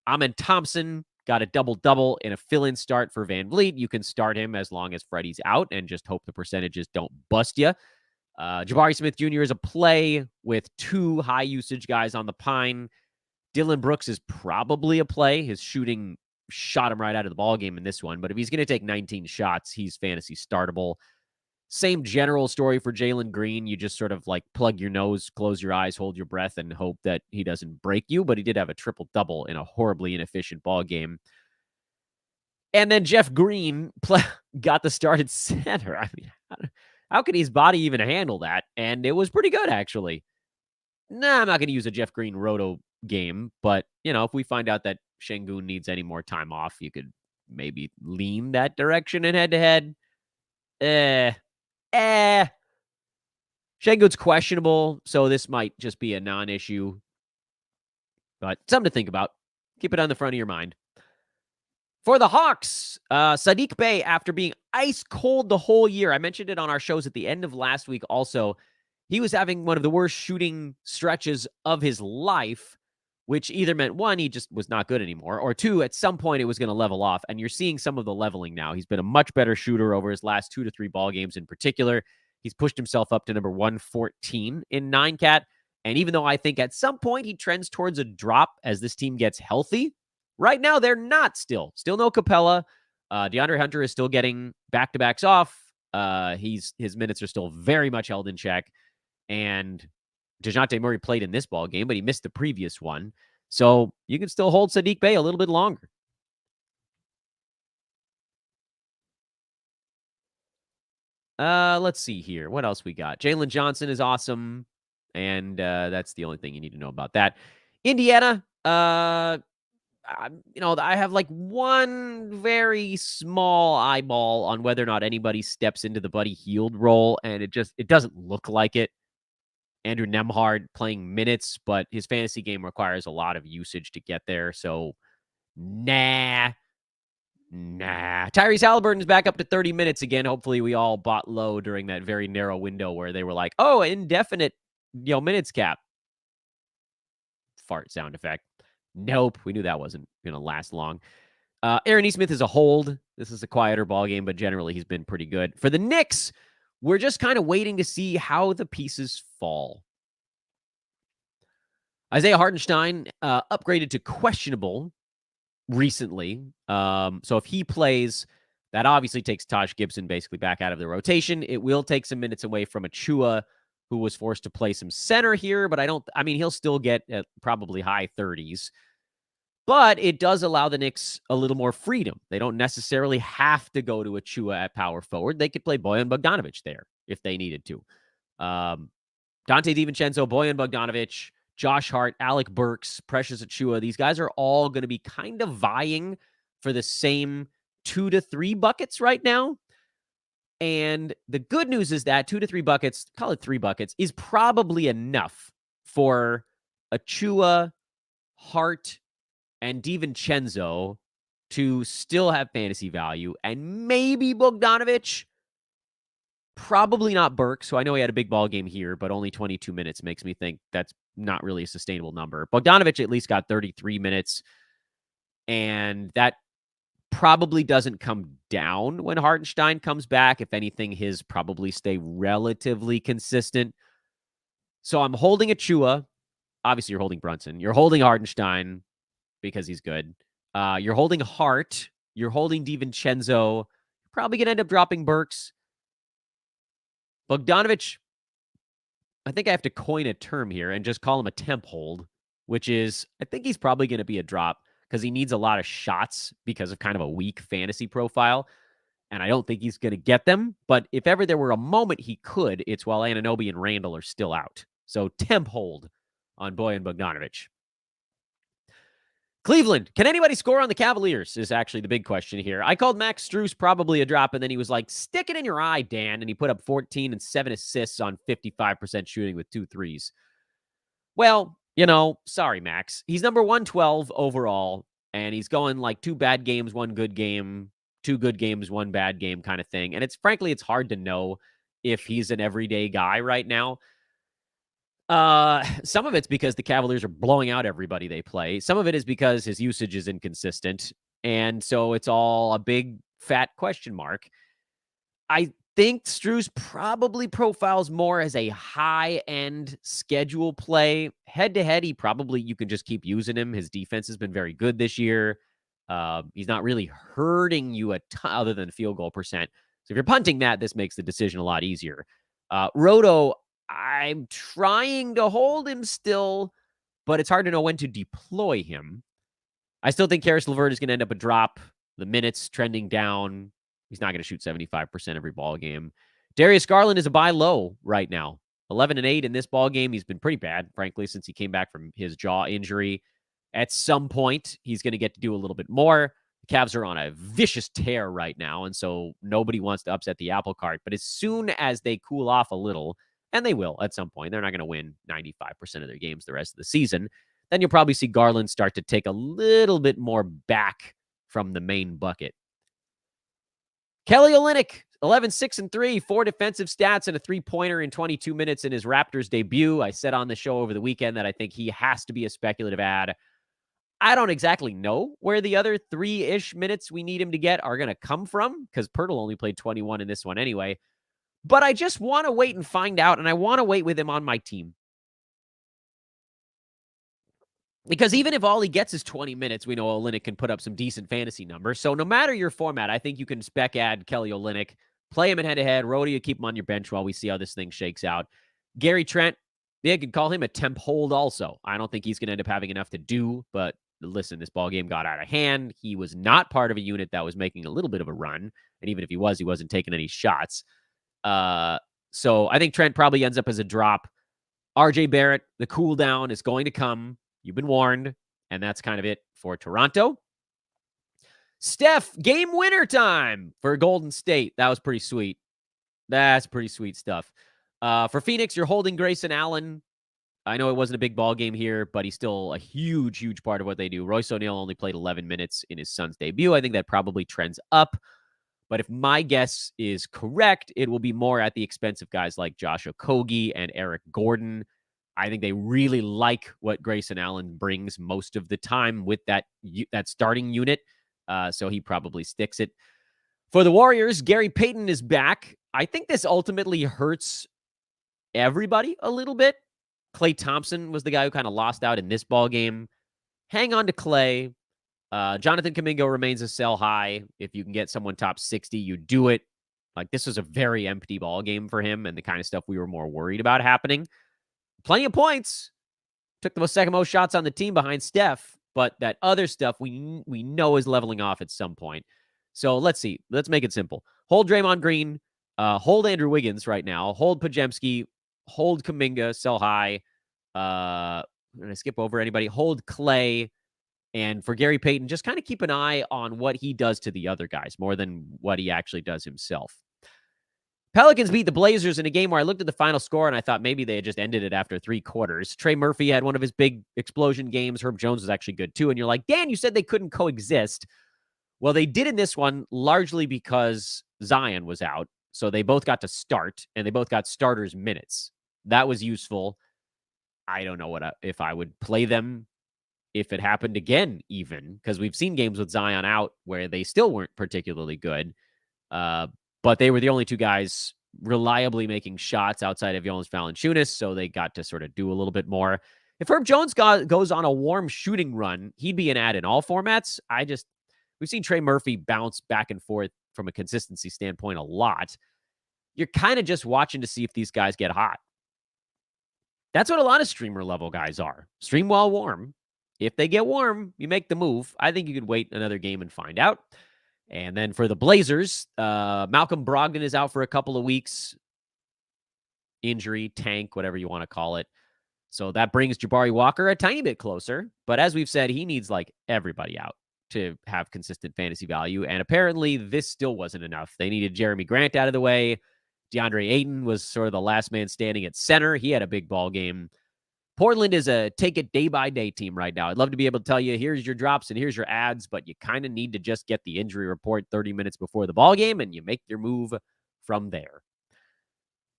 Amen Thompson got a double-double in a fill-in start for VanVleet. You can start him as long as Freddie's out and just hope the percentages don't bust you. Jabari Smith Jr. is a play with 2 high-usage guys on the pine. Dylan Brooks is probably a play. His shooting shot him right out of the ballgame in this one. But if he's going to take 19 shots, he's fantasy startable. Same general story for Jalen Green. You just sort of like plug your nose, close your eyes, hold your breath, and hope that he doesn't break you. But he did have a triple-double in a horribly inefficient ball game. And then Jeff Green got the start at center. I mean, how could his body even handle that? And it was pretty good, actually. Nah, I'm not going to use a Jeff Green roto game. But, if we find out that Şengün needs any more time off, you could maybe lean that direction in head-to-head. Şengün's questionable, so this might just be a non-issue. But something to think about. Keep it on the front of your mind. For the Hawks, Sadiq Bey, after being ice cold the whole year, I mentioned it on our shows at the end of last week also, he was having one of the worst shooting stretches of his life, which either meant, one, he just was not good anymore, or two, at some point it was going to level off, and you're seeing some of the leveling now. He's been a much better shooter over his last 2 to 3 ball games in particular. He's pushed himself up to number 114 in 9-cat, and even though I think at some point he trends towards a drop as this team gets healthy, right now, they're not still. Still no Capella. DeAndre Hunter is still getting back-to-backs off. His minutes are still very much held in check. And DeJounte Murray played in this ball game, but he missed the previous one. So you can still hold Sadiq Bey a little bit longer. Let's see here. What else we got? Jalen Johnson is awesome. And that's the only thing you need to know about that. Indiana, I have like one very small eyeball on whether or not anybody steps into the Buddy Hield role, and it doesn't look like it. Andrew Nembhard playing minutes, but his fantasy game requires a lot of usage to get there, so nah. Tyrese Halliburton's back up to 30 minutes again. Hopefully we all bought low during that very narrow window where they were like, oh, indefinite, minutes cap. Fart sound effect. Nope, we knew that wasn't going to last long. Aaron Nesmith is a hold. This is a quieter ball game, but generally he's been pretty good. For the Knicks, we're just kind of waiting to see how the pieces fall. Isaiah Hartenstein upgraded to questionable recently. So if he plays, that obviously takes Taj Gibson basically back out of the rotation. It will take some minutes away from Achua, who was forced to play some center here, but he'll still get probably high 30s. But it does allow the Knicks a little more freedom. They don't necessarily have to go to Achua at power forward. They could play Bojan Bogdanovic there if they needed to. Dante DiVincenzo, Bojan Bogdanovic, Josh Hart, Alec Burks, Precious Achua. These guys are all going to be kind of vying for the same 2 to 3 buckets right now. And the good news is that 2 to 3 buckets, call it 3 buckets, is probably enough for Achua, Hart, and DiVincenzo to still have fantasy value. And maybe Bogdanovic, probably not Burke. So I know he had a big ball game here, but only 22 minutes makes me think that's not really a sustainable number. Bogdanovic at least got 33 minutes. And that probably doesn't come down when Hartenstein comes back. If anything, his probably stay relatively consistent. So I'm holding Achua. Obviously, you're holding Brunson. You're holding Hartenstein because he's good. You're holding Hart. You're holding DiVincenzo. Probably going to end up dropping Burks. Bogdanovic, I think I have to coin a term here and just call him a temp hold, which is, I think he's probably going to be a drop because he needs a lot of shots because of kind of a weak fantasy profile. And I don't think he's going to get them. But if ever there were a moment he could, it's while Anunoby and Randall are still out. So temp hold on Bojan Bogdanovic. Cleveland, can anybody score on the Cavaliers is actually the big question here. I called Max Strus probably a drop, and then he was like, stick it in your eye, Dan. And he put up 14 and 7 assists on 55% shooting with 2 threes. Well, sorry, Max. He's number 112 overall, and he's going like 2 bad games, 1 good game, 2 good games, 1 bad game kind of thing. And it's hard to know if he's an everyday guy right now. Some of it's because the Cavaliers are blowing out everybody they play. Some of it is because his usage is inconsistent. And so it's all a big fat question mark. I think Strus probably profiles more as a high-end schedule play. Head-to-head, you can just keep using him. His defense has been very good this year. He's not really hurting you a ton other than field goal percent. So if you're punting that, this makes the decision a lot easier. Roto, I'm trying to hold him still, but it's hard to know when to deploy him. I still think Karis LeVert is going to end up a drop. The minutes trending down. He's not going to shoot 75% every ball game. Darius Garland is a buy low right now. 11 and 8 in this ball game. He's been pretty bad, frankly, since he came back from his jaw injury. At some point, he's going to get to do a little bit more. The Cavs are on a vicious tear right now, and so nobody wants to upset the apple cart. But as soon as they cool off a little, and they will at some point, they're not going to win 95% of their games the rest of the season, then you'll probably see Garland start to take a little bit more back from the main bucket. Kelly Olynyk, 11, 6, and 3, 4 defensive stats and a three-pointer in 22 minutes in his Raptors debut. I said on the show over the weekend that I think he has to be a speculative ad. I don't exactly know where the other 3-ish minutes we need him to get are going to come from, because Pirtle only played 21 in this one anyway. But I just want to wait and find out, and I want to wait with him on my team. Because even if all he gets is 20 minutes, we know Olynyk can put up some decent fantasy numbers. So no matter your format, I think you can spec add Kelly Olynyk, play him in head-to-head, Rhodey, keep him on your bench while we see how this thing shakes out. Gary Trent, they could call him a temp hold also. I don't think he's going to end up having enough to do, but listen, this ball game got out of hand. He was not part of a unit that was making a little bit of a run, and even if he wasn't taking any shots. So I think Trent probably ends up as a drop. RJ Barrett, the cool down is going to come. You've been warned, and that's kind of it for Toronto. Steph, game winner time for Golden State. That was pretty sweet. That's pretty sweet stuff. For Phoenix, you're holding Grayson Allen. I know it wasn't a big ball game here, but he's still a huge, huge part of what they do. Royce O'Neal only played 11 minutes in his son's debut. I think that probably trends up. But if my guess is correct, it will be more at the expense of guys like Josh Okogie and Eric Gordon. I think they really like what Grayson Allen brings most of the time with that starting unit. So he probably sticks it. For the Warriors, Gary Payton is back. I think this ultimately hurts everybody a little bit. Klay Thompson was the guy who kind of lost out in this ball game. Hang on to Klay. Jonathan Kuminga remains a sell high. If you can get someone top 60, you do it. Like, this was a very empty ball game for him and the kind of stuff we were more worried about happening. Plenty of points. Took the second most shots on the team behind Steph, but that other stuff we know is leveling off at some point. So let's see. Let's make it simple. Hold Draymond Green. Hold Andrew Wiggins right now. Hold Podziemski. Hold Kuminga. Sell high. Did I skip over anybody? Hold Klay. And for Gary Payton, just kind of keep an eye on what he does to the other guys more than what he actually does himself. Pelicans beat the Blazers in a game where I looked at the final score and I thought maybe they had just ended it after 3 quarters. Trey Murphy had one of his big explosion games. Herb Jones was actually good too. And you're like, Dan, you said they couldn't coexist. Well, they did in this one largely because Zion was out. So they both got to start and they both got starters minutes. That was useful. I don't know if I would play them if it happened again, even, because we've seen games with Zion out where they still weren't particularly good. But they were the only 2 guys reliably making shots outside of Jonas Valanciunas, so they got to sort of do a little bit more. If Herb Jones goes on a warm shooting run, he'd be an ad in all formats. We've seen Trey Murphy bounce back and forth from a consistency standpoint a lot. You're kind of just watching to see if these guys get hot. That's what a lot of streamer level guys are. Stream while warm. If they get warm, you make the move. I think you could wait another game and find out. And then for the Blazers, Malcolm Brogdon is out for a couple of weeks. Injury, tank, whatever you want to call it. So that brings Jabari Walker a tiny bit closer. But as we've said, he needs like everybody out to have consistent fantasy value. And apparently this still wasn't enough. They needed Jeremy Grant out of the way. DeAndre Ayton was sort of the last man standing at center. He had a big ball game. Portland is a take it day by day team right now. I'd love to be able to tell you, here's your drops and here's your ads, but you kind of need to just get the injury report 30 minutes before the ball game and you make your move from there.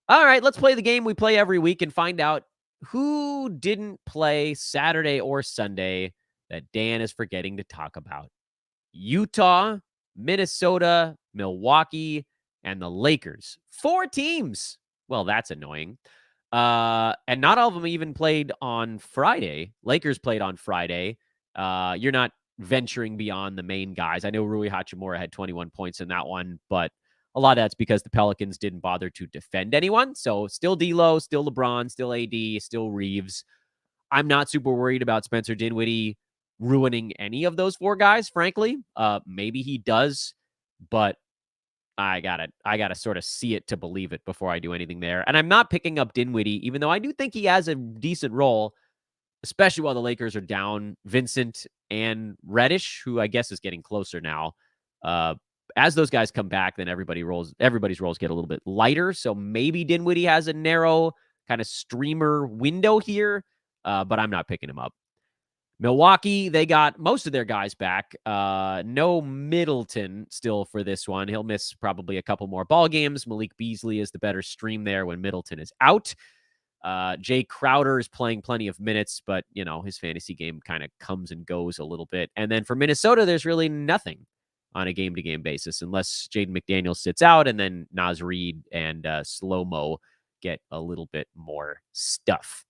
All right, let's play the game we play every week and find out who didn't play Saturday or Sunday that Dan is forgetting to talk about. Utah, Minnesota, Milwaukee, and the Lakers. 4 teams. Well, that's annoying. And not all of them even played on Friday. Lakers played on Friday. You're not venturing beyond the main guys. I know Rui Hachimura had 21 points in that one, but a lot of that's because the Pelicans didn't bother to defend anyone. So still D'Lo, still LeBron, still AD, still Reeves. I'm not super worried about Spencer Dinwiddie ruining any of those 4 guys, frankly. Maybe he does, but I gotta sort of see it to believe it before I do anything there. And I'm not picking up Dinwiddie, even though I do think he has a decent role, especially while the Lakers are down Vincent and Reddish, who I guess is getting closer now. As those guys come back, then everybody's roles get a little bit lighter. So maybe Dinwiddie has a narrow kind of streamer window here, but I'm not picking him up. Milwaukee, they got most of their guys back. No Middleton still for this one. He'll miss probably a couple more ball games. Malik Beasley is the better stream there when Middleton is out. Jay Crowder is playing plenty of minutes, but, his fantasy game kind of comes and goes a little bit. And then for Minnesota, there's really nothing on a game-to-game basis unless Jaden McDaniels sits out and then Naz Reid and Slow-Mo get a little bit more stuff.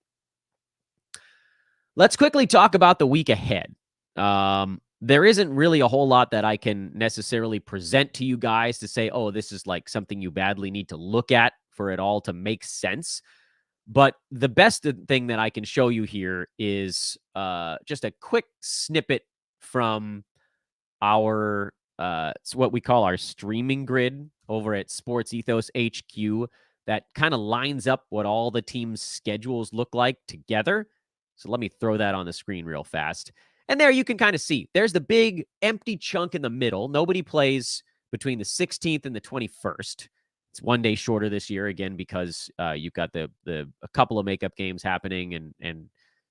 Let's quickly talk about the week ahead. There isn't really a whole lot that I can necessarily present to you guys to say, oh, this is like something you badly need to look at for it all to make sense. But the best thing that I can show you here is just a quick snippet from our, it's what we call our streaming grid over at Sports Ethos HQ that kind of lines up what all the teams' schedules look like together. So let me throw that on the screen real fast. And there you can kind of see there's the big empty chunk in the middle. Nobody plays between the 16th and the 21st. It's one day shorter this year, again, because you've got a couple of makeup games happening. And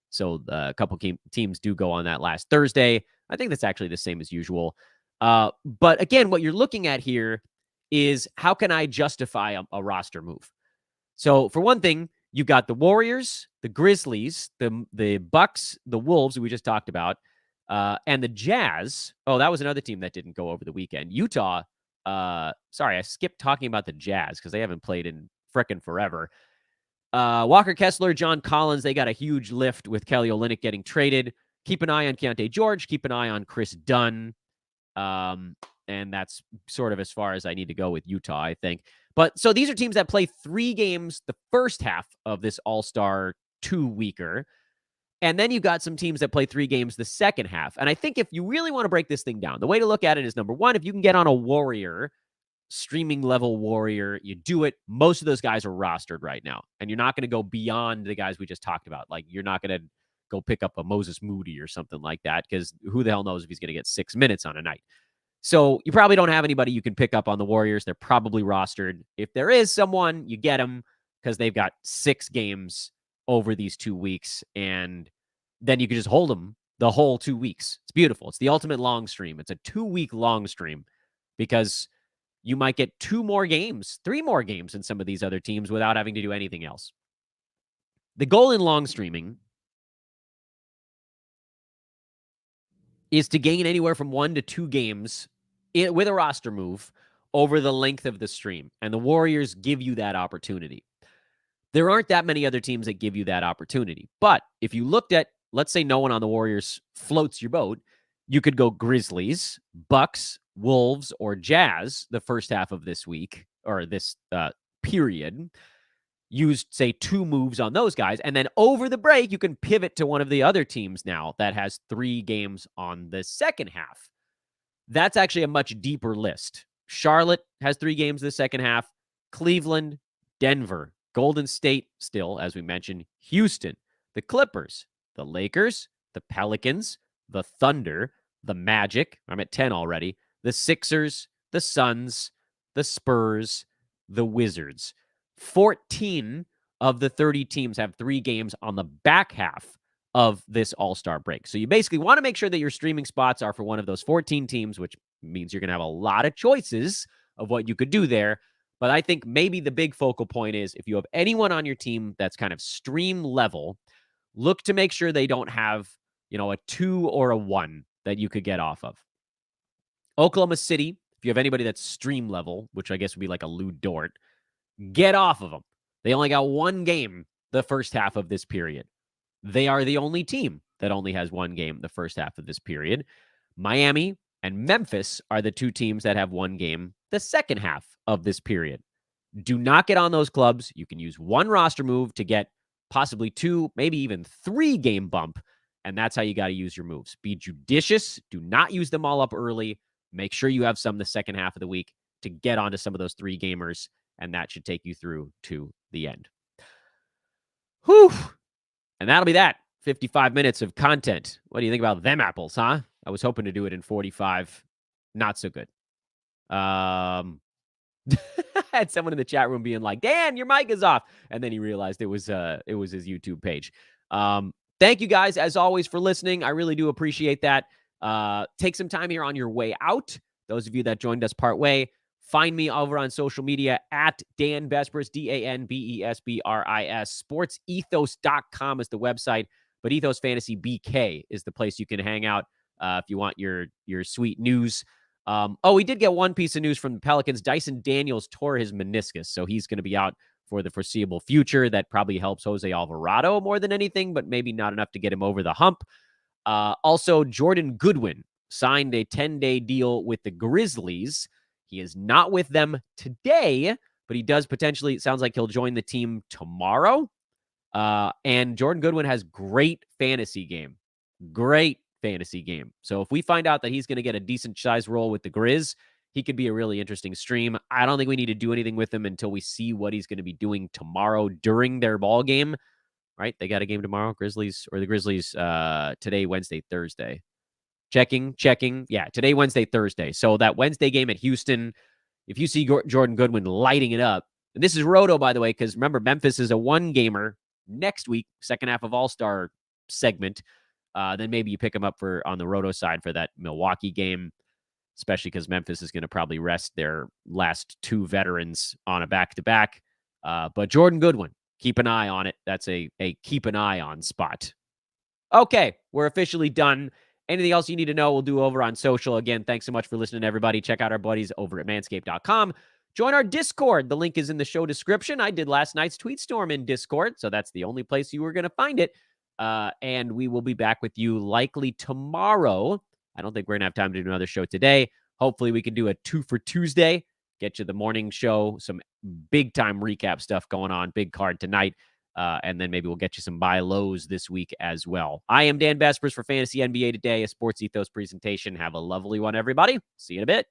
so a couple teams do go on that last Thursday. I think that's actually the same as usual. But again, what you're looking at here is how can I justify a roster move? So for one thing, you've got the Warriors, the Grizzlies, the Bucks, the Wolves, we just talked about, and the Jazz. Oh, that was another team that didn't go over the weekend. Utah. Sorry, I skipped talking about the Jazz because they haven't played in frickin' forever. Walker Kessler, John Collins, they got a huge lift with Kelly Olynyk getting traded. Keep an eye on Keontae George. Keep an eye on Chris Dunn. And that's sort of as far as I need to go with Utah, I think. But so these are teams that play 3 games the first half of this All-Star 2-weeker. And then you've got some teams that play 3 games the second half. And I think if you really want to break this thing down, the way to look at it is, number one, if you can get on a Warrior, streaming level Warrior, you do it. Most of those guys are rostered right now. And you're not going to go beyond the guys we just talked about. Like, you're not going to go pick up a Moses Moody or something like that, because who the hell knows if he's going to get 6 minutes on a night. So you probably don't have anybody you can pick up on the Warriors. They're probably rostered. If there is someone, you get them because they've got 6 games over these 2 weeks, and then you can just hold them the whole 2 weeks. It's beautiful. It's the ultimate long stream. It's a 2-week long stream because you might get 2 more games, 3 more games in some of these other teams without having to do anything else. The goal in long streaming is to gain anywhere from 1 to 2 games with a roster move over the length of the stream. And the Warriors give you that opportunity. There aren't that many other teams that give you that opportunity. But if you looked at, let's say no one on the Warriors floats your boat, you could go Grizzlies, Bucks, Wolves, or Jazz the first half of this week, or this period. Use, say, 2 moves on those guys. And then over the break, you can pivot to one of the other teams now that has 3 games on the second half. That's actually a much deeper list. Charlotte has 3 games the second half. Cleveland, Denver, Golden State still, as we mentioned, Houston, the Clippers, the Lakers, the Pelicans, the Thunder, the Magic, I'm at 10 already, the Sixers, the Suns, the Spurs, the Wizards. 14 of the 30 teams have 3 games on the back half of this All-Star break. So you basically want to make sure that your streaming spots are for one of those 14 teams, which means you're going to have a lot of choices of what you could do there. But I think maybe the big focal point is if you have anyone on your team that's kind of stream level, look to make sure they don't have, a 2 or a 1 that you could get off of. Oklahoma City, if you have anybody that's stream level, which I guess would be like a Lou Dort, get off of them. They only got 1 game the first half of this period. They are the only team that only has 1 game the first half of this period. Miami and Memphis are the 2 teams that have 1 game the second half of this period. Do not get on those clubs. You can use 1 roster move to get possibly 2, maybe even 3 game bump, and that's how you got to use your moves. Be judicious. Do not use them all up early. Make sure you have some the second half of the week to get onto some of those 3 gamers, and that should take you through to the end. Whew. And that'll be that. 55 minutes of content. What do you think about them apples, huh? I was hoping to do it in 45. Not so good. I had someone in the chat room being like, Dan, your mic is off. And then he realized it was his YouTube page. Thank you guys, as always, for listening. I really do appreciate that. Take some time here on your way out. Those of you that joined us part way, find me over on social media at Dan Vespris, DanBesbris. SportsEthos.com is the website, but Ethos Fantasy BK is the place you can hang out if you want your sweet news. We did get one piece of news from the Pelicans. Dyson Daniels tore his meniscus, so he's going to be out for the foreseeable future. That probably helps Jose Alvarado more than anything, but maybe not enough to get him over the hump. Also, Jordan Goodwin signed a 10-day deal with the Grizzlies. He is not with them today, but he does potentially, it sounds like he'll join the team tomorrow. And Jordan Goodwin has great fantasy game. So if we find out that he's going to get a decent size role with the Grizz, he could be a really interesting stream. I don't think we need to do anything with him until we see what he's going to be doing tomorrow during their ball game, right? They got a game tomorrow, Grizzlies, or the Grizzlies today, Wednesday, Thursday. Checking. Yeah, today, Wednesday, Thursday. So that Wednesday game at Houston, if you see Jordan Goodwin lighting it up, and this is Roto, by the way, because remember, Memphis is a one-gamer next week, second half of All-Star segment. Then maybe you pick him up on the Roto side for that Milwaukee game, especially because Memphis is going to probably rest their last two veterans on a back-to-back. But Jordan Goodwin, keep an eye on it. That's a keep an eye on spot. Okay, we're officially done. Anything else you need to know, we'll do over on social. Again, thanks so much for listening, everybody. Check out our buddies over at manscaped.com. Join our Discord. The link is in the show description. I did last night's tweet storm in Discord, so that's the only place you were going to find it. And we will be back with you likely tomorrow. I don't think we're going to have time to do another show today. Hopefully we can do a 2 for Tuesday, get you the morning show, some big-time recap stuff going on, big card tonight, and then maybe we'll get you some buy lows this week as well. I am Dan Vespris for Fantasy NBA Today, a Sports Ethos presentation. Have a lovely one, everybody. See you in a bit.